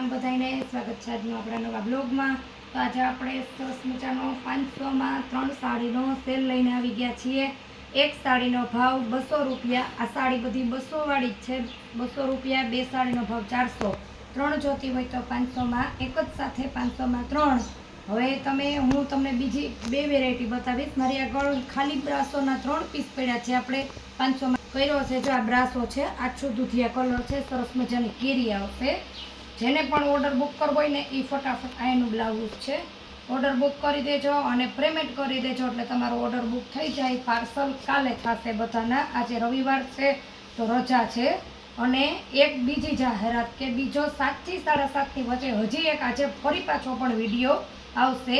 રામ બધાને સ્વાગત છે આજનો આપણા નવા બ્લોગમાં। તો આજે આપણે સરસ મજાનો 500માં 3 સાડીનો સેલ લઈને આવી ગયા છીએ। એક સાડીનો ભાવ 200 રૂપિયા। આ સાડી બધી 200 વાળી જ છે, 200 રૂપિયા। બે સાડીનો ભાવ 400। ત્રણ જોતી હોય તો 500માં એક જ સાથે 500માં 3। હવે હું તમને બીજી બે વેરાયટી બતાવીશ। મારી આગળ ખાલી બ્રાસોના 3 પીસ પડ્યા છે। આપણે 500માં કર્યો છે। જો આ બ્રાસો છે, આછું દૂધિયા કલર છે, સરસ મજાની કેરી આવશે। જેને પણ ઓર્ડર બુક કરવો હોય ને એ ફટાફટ આનું બ્લાઉઝ છે, ઓર્ડર બુક કરી દેજો અને પેમેન્ટ કરી દેજો એટલે તમારો ઓર્ડર બુક થઈ જાય। પાર્સલ કાલે થશે બધાના। આજે રવિવાર છે તો રજા છે। અને એક બીજી જાહેરાત કે બીજો 7 થી 7:30 ની વચ્ચે હજી એક આજે ફરી પાછો પણ વિડીયો આવશે।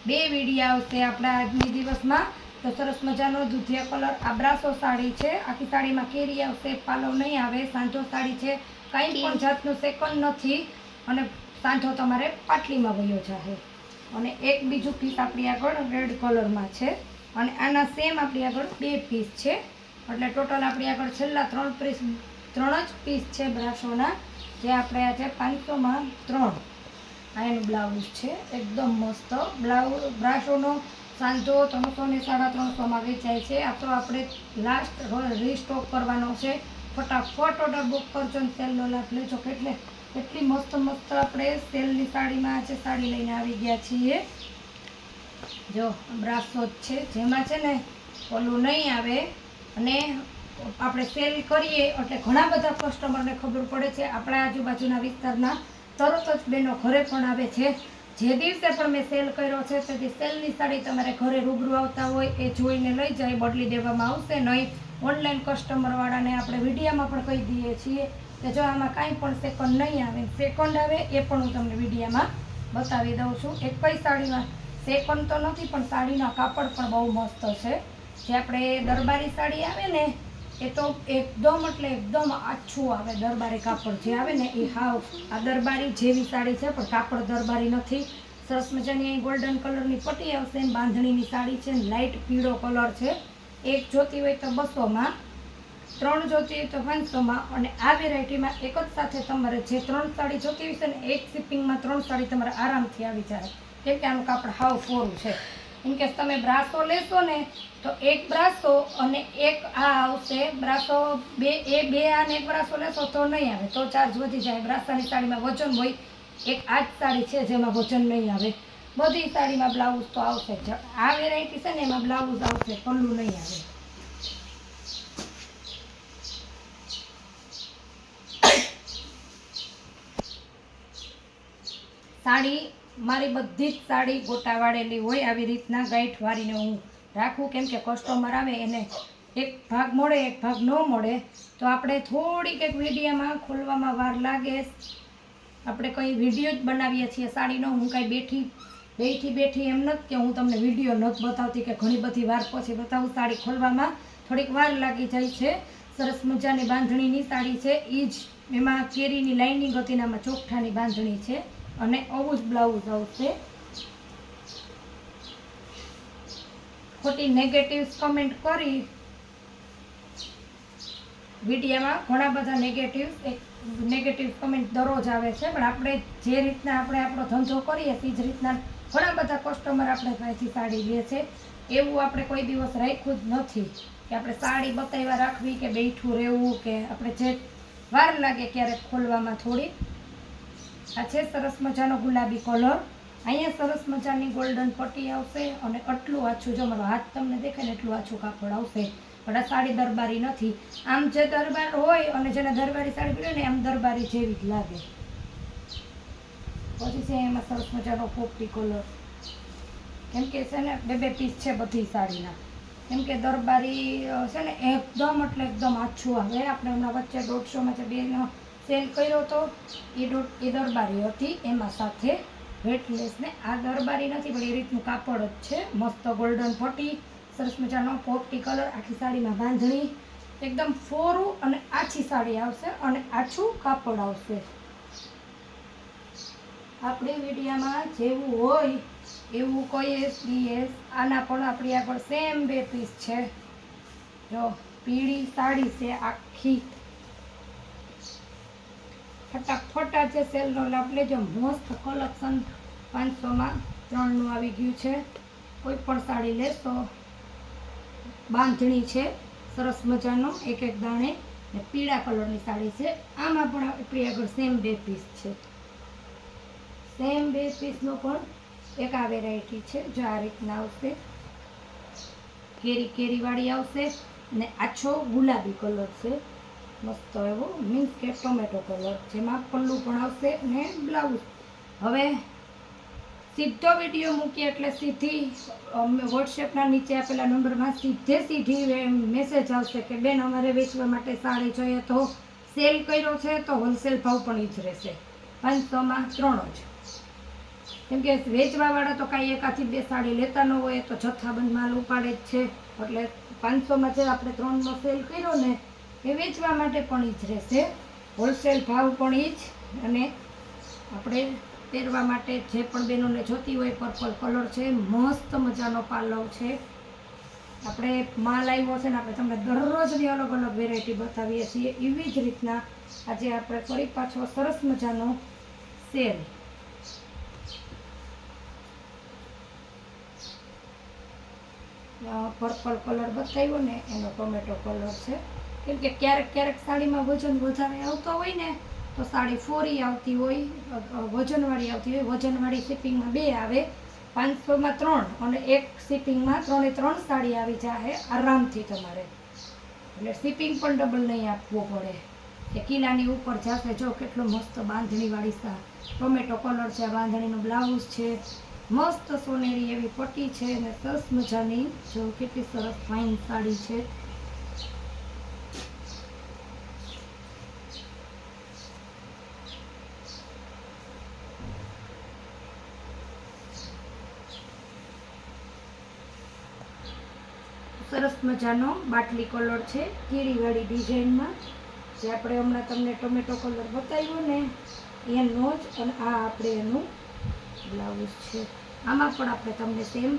બે વિડીયો આવશે આપણા આજની દિવસમાં। તો સરસ મજાનો દૂધિયા કલર આ બ્રાસો સાડી છે, આખી સાડીમાં કેરી આવશે, પાલવ નહીં આવે, સાંધો સાડી છે, કાંઈ પણ જાતનું સેકન્ડ નથી અને સાંધો તમારે પાટલીમાં વયો જશે। અને એક બીજું પીસ આપણી આગળ રેડ કલરમાં છે અને આના સેમ આપણી આગળ 2 પીસ છે। એટલે ટોટલ આપણી આગળ છેલ્લા 3 જ પીસ છે બ્રાસોના, જે આપણે આજે 500માં 3। આ એનું બ્લાઉઝ છે, એકદમ મસ્ત બ્લાઉઝ। બ્રાસોનો સાંધો 300 ને 350માં વેચાય છે। આ તો આપણે લાસ્ટ રીસ્ટોક કરવાનો છે। ફટાફટ ઓર્ડર બુક કરજો ને સેલનો લાભ લેજો। કેટલી મસ્ત મસ્ત આપણે સેલની સાડીમાં આજે સાડી લઈને આવી ગયા છીએ। જો બ્રાસો જ છે, જેમાં છે ને ઓલું નહીં આવે અને આપણે સેલ કરીએ એટલે ઘણા બધા કસ્ટમરને ખબર પડે છે। આપણા આજુબાજુના વિસ્તારના તરત જ બેનો ઘરે પણ આવે છે। જે દિવસે પણ મેં સેલ કર્યો છે તેથી સેલની સાડી તમારે ઘરે રૂબરૂ આવતા હોય એ જોઈને લઈ જાય, બદલી દેવામાં આવશે નહીં। ઓનલાઈન કસ્ટમરવાળાને આપણે વિડીયામાં પણ કહી દઈએ છીએ કે જો આમાં કાંઈ પણ સેકન્ડ નહીં આવે, સેકન્ડ આવે એ પણ હું તમને વિડીયામાં બતાવી દઉં છું। એક કઈ સાડીમાં સેકન્ડ તો નથી પણ સાડીના કાપડ પણ બહુ મસ્ત છે। જે આપણે દરબારી સાડી આવે ને એ તો એકદમ એટલે એકદમ આછું આવે। દરબારી કાપડ જે આવે ને એ હાવ આ દરબારી જેવી સાડી છે પણ કાપડ દરબારી નથી। સરસ મજાની ગોલ્ડન કલરની પટ્ટી આવશે, બાંધણીની સાડી છે, લાઇટ પીળો કલર છે। એક જોતી હોય તો 200માં, 3 જોતી હોય તો 500માં। અને આ વેરાયટીમાં એક જ સાથે તમારે જે 3 સાડી જોતી હોય છે ને એક શિપિંગમાં 3 સાડી તમારે આરામથી આવી જાય, કેમ કે આનું કાપડ હાવ ફોરું છે। ઇનકેસ તમે બ્રાસો લેશો ને તો એક બ્રાસો અને એક આ આવશે બ્રાસો, બે અને એક બ્રાસો લેશો તો નહીં આવે, તો ચાર્જ વધી જાય। બ્રાસાની સાડીમાં વજન હોય, એક આ જ સાડી છે જેમાં વજન નહીં આવે। બધી સાડીમાં બ્લાઉઝ તો આવશે જ। આ વેરાયટી છે ને એમાં બ્લાઉઝ આવશે, પલ્લું નહીં આવે। સાડી મારી બધી જ સાડી ગોટા વાળેલી હોય, આવી રીતના ગાંઠ વાળીને હું રાખું, કેમ કે કસ્ટમર આવે એને એક ભાગ મળે એક ભાગ ન મળે તો આપણે થોડીક એક વિડીયામાં ખોલવામાં વાર લાગે। આપણે કંઈ વિડીયો જ બનાવીએ છીએ સાડીનો। હું કાંઈ બેઠી એમ નથી કે હું તમને વિડીયો નથી બતાવતી કે ઘણી બધી વાર પછી બતાવું। સાડી ખોલવામાં થોડીક વાર લાગી જાય છે। સરસ મજાની બાંધણીની સાડી છે, એ જ એમાં કેરીની લાઇનિંગ હતી ને આમાં ચોકઠાની બાંધણી છે અને આવું જ બ્લાઉઝ આવશે। ખોટી નેગેટિવ્સ કમેન્ટ કરી વિડીયામાં ઘણા બધા નેગેટિવ કમેન્ટ દરરોજ આવે છે, પણ આપણે જે રીતના આપણે આપણો ધંધો કરીએ એ જ રીતના ઘણા બધા કસ્ટમર આપણે પાસેથી સાડી લે છે। એવું આપણે કોઈ દિવસ રાખ્યું જ નથી કે આપણે સાડી બતાવ્યા રાખવી કે બેઠું રહેવું, કે આપણે જે વાર લાગે ક્યારેક ખોલવામાં થોડી। આ છે સરસ મજાનો ગુલાબી કલર, અહીંયા સરસ મજાની ગોલ્ડન પટ્ટી આવશે અને આટલું આછું, જો મારો હાથ તમને દેખાય ને એટલું આછું કાપડ આવશે। પણ આ સાડી દરબારી નથી, આમ જે દરબાર હોય અને જેને દરબારી સાડી પહેરે ને આમ દરબારી જેવી જ લાગે। પછી છે એમાં સરસ મજાનો પોપટી કલર, કેમ કે છે ને 2 પીસ છે બધી સાડીના, કેમ કે દરબારી છે ને એકદમ એટલે એકદમ આછું આવે। આપણે હમણાં વચ્ચે 150માં જે બેનો સેલ કર્યો હતો એ દરબારી હતી, એમાં સાથે વેટલેસ ને આ દરબારી નથી પણ એ રીતનું કાપડ જ છે। મસ્ત ગોલ્ડન પટ્ટી, સરસ મજાનો પોપટી કલર, આખી સાડીમાં બાંધણી, એકદમ ફોરું અને આછી સાડી આવશે અને આછું કાપડ આવશે। આપણી વિડીયામાં જેવું હોય એવું કહીએ છીએ। આના પણ આપણી આગળ સેમ 2 પીસ છે। જો પીળી સાડી છે આખી, ફટાફટ આજે સેલનો લાભ લેજો. મસ્ત કલેક્શન 500માં 3નું આવી ગયું છે. કોઈ પણ સાડી લેશો, બાંધણી છે સરસ મજાનો એક એક દાણે, ને પીળા કલરની સાડી છે. આમાં પણ આપણી આગળ સેમ 2 પીસ છે. સેમ 2 પીસનો પણ એક આ વેરાયટી છે. જો આ રીતના આવશે, કેરીવાળી આવશે ને આછો ગુલાબી કલર છે મસ્ત એવો, મીન્સ કે ટોમેટો કલર, જેમાં પલ્લું પણ આવશે ને બ્લાઉઝ. હવે સીધો વિડીયો મૂકીએ એટલે સીધી વોટ્સએપના નીચે આપેલા નંબરમાં સીધી મેસેજ આવશે કે બેન અમારે વેચવા માટે સાડી જોઈએ, તો સેલ કર્યો છે તો હોલસેલ ભાવ પણ ઈ જ રહેશે, 500માં 3 જ. કેમ કે વેચવાવાળા તો કાંઈ એકાથી 2 સાડી લેતા ન હોય, તો જથ્થાબંધ માલ ઉપાડે જ છે. એટલે 500માં જે આપણે 3નો સેલ કર્યો ને એ વેચવા માટે પણ ઈ જ રહેશે, હોલસેલ ભાવ પણ ઈ જ. અને આપણે પહેરવા માટે જે પણ બહેનોને જોતી હોય, પર્પલ કલર છે, મસ્ત મજાનો પાલવ છે. આપણે માલ આવ્યો છે ને, આપણે તમને દરરોજની અલગ અલગ વેરાયટી બતાવીએ છીએ. એવી જ રીતના આજે આપણે ફરી પાછો સરસ મજાનો સેલ. પર્પલ કલર બતાવ્યો ને એનો ટોમેટો કલર છે. કેમ કે ક્યારેક સાડીમાં વજન વધારે આવતો હોય ને, તો સાડી ફોરી આવતી હોય, વજનવાળી આવતી હોય. વજનવાળી શિપિંગમાં 2 આવે, 500માં 3, અને એક શિપિંગમાં 3 સાડી આવી જાય આરામથી તમારે. એટલે શિપિંગ પણ ડબલ નહીં આપવું પડે, કે કિલાની ઉપર જશે. જો કેટલો મસ્ત બાંધણીવાળી ટોમેટો કલર છે, બાંધણીનું બ્લાઉઝ છે, મસ્ત સોનેરી એવી પટ્ટી છે, અને સરસ મજાની જો કેટલી સરસ ફાઇન સાડી છે. સરસ મજાનો બાટલી કલર છે, કેરીવાળી ડિઝાઇનમાં, જે આપણે હમણાં તમને ટોમેટો કલર બતાવ્યો ને એનો જ. અને આ આપણે એનું બ્લાઉઝ છે. આમાં પણ આપણે તમને સેમ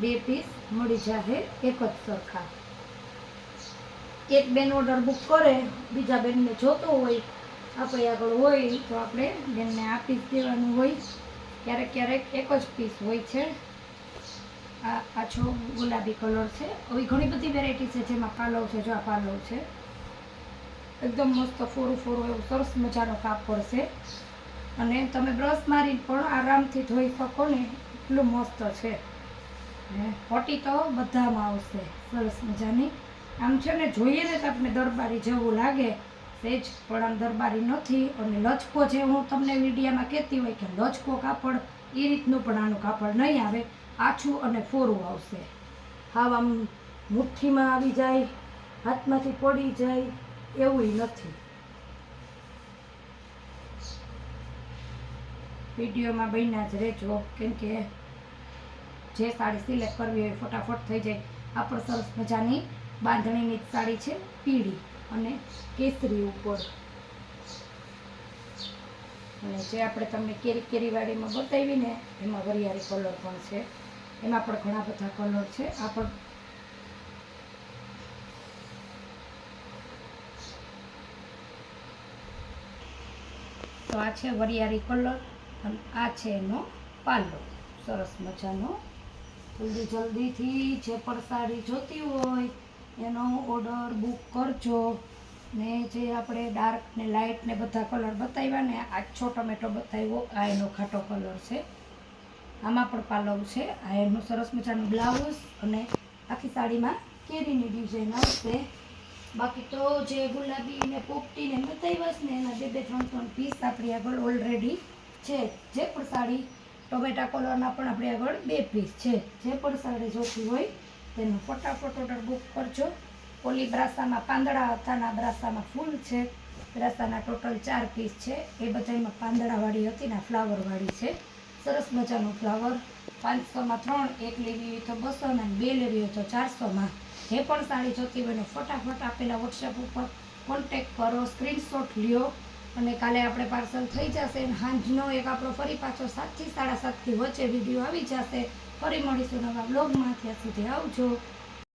2 પીસ મળી જશે, એક જ સરખા. એક બેન ઓર્ડર બુક કરે, બીજા બેનને જોતો હોય, આપણે આગળ હોય તો આપણે બેનને આપી જ દેવાનું હોય. ક્યારેક એક જ પીસ હોય છે. આ આછો ગુલાબી કલર છે. આવી ઘણી બધી વેરાયટી છે, જેમાં પાલવ છે. જો આ પાલવ છે, એકદમ મસ્ત ફોરું એવું સરસ મજાનો કાપડ છે. અને તમે બ્રશ મારીને પણ આરામથી ધોઈ શકો ને, એટલું મસ્ત છે. પટ્ટી તો બધામાં આવશે સરસ મજાની. આમ છે ને, જોઈએ ને તો આપણે દરબારી જેવું લાગે સેજ, પણ આમ દરબારી નથી. અને લચકો જે હું તમને વિડીયામાં કહેતી હોય કે લચકો કાપડ, એ રીતનું પણ આનું કાપડ નહીં આવે. આછું અને ફોરું આવશે. હાવ આમ મુઠ્ઠીમાં આવી જાય, હાથમાંથી પડી જાય એવું નથી. વિડીયોમાં બન્યા જ રહેજો, કેમ કે જે સાડી સિલેક્ટ કરવી હોય ફટાફટ થઈ જાય. આ પણ સરસ મજાની બાંધણીની જ સાડી છે, પીળી અને કેસરી ઉપર. અને જે આપણે તમને કેરીવાળીમાં બતાવી ને, એમાં વરિયાળી કલર પણ છે. એમાં પણ ઘણા બધા કલર છે. આ પણ તો આ છે વરિયાળી કલર, અને આ છે એનો પાલો સરસ મજાનો. જલ્દીથી જે પણ સાડી જોતી હોય એનો ઓર્ડર બુક કરજો. ને જે આપણે ડાર્ક ને લાઇટ ને બધા કલર બતાવ્યા ને, આછો ટમેટો બતાવ્યો, આ એનો ખાટો કલર છે. આમાં પણ પાલવ છે. આ એનું સરસ મજાનું બ્લાઉઝ, અને આખી સાડીમાં કેરીની ડિઝાઇન આવશે. બાકી તો જે ગુલાબી ને પોપટી ને બતાવ્યા ને, એના 2-3 પીસ આપણી આગળ ઓલરેડી છે. જે પણ સાડી ટોમેટા કલરના પણ આપણી આગળ 2 પીસ છે. જે પણ સાડી જોતી હોય તેનો ફટાફટ ઓર્ડર બુક કરજો. ઓલી બ્રાસામાં પાંદડા હતા, ના બ્રાસામાં ફૂલ છે. બ્રાસાના ટોટલ 4 પીસ છે. એ બધામાં પાંદડાવાળી હતી ને ફ્લાવરવાળી છે. સરસ મજાનું ફ્લાવર. 500માં 3, એક લેવી હોય તો 200 અને 2 લેવી હોય તો 400માં. જે પણ સાડી જોતી હોય ને ફટાફટ આપેલા વોટ્સએપ ઉપર કોન્ટેક કરો, સ્ક્રીનશોટ લ્યો, અને કાલે આપણે પાર્સલ થઈ જશે. સાંજનો એક આપણો ફરી પાછો 7 થી 7:30 વચ્ચે વિડીયો આવી જશે. ફરી મળીશું નવા બ્લોગમાં. ત્યાં સુધી આવજો.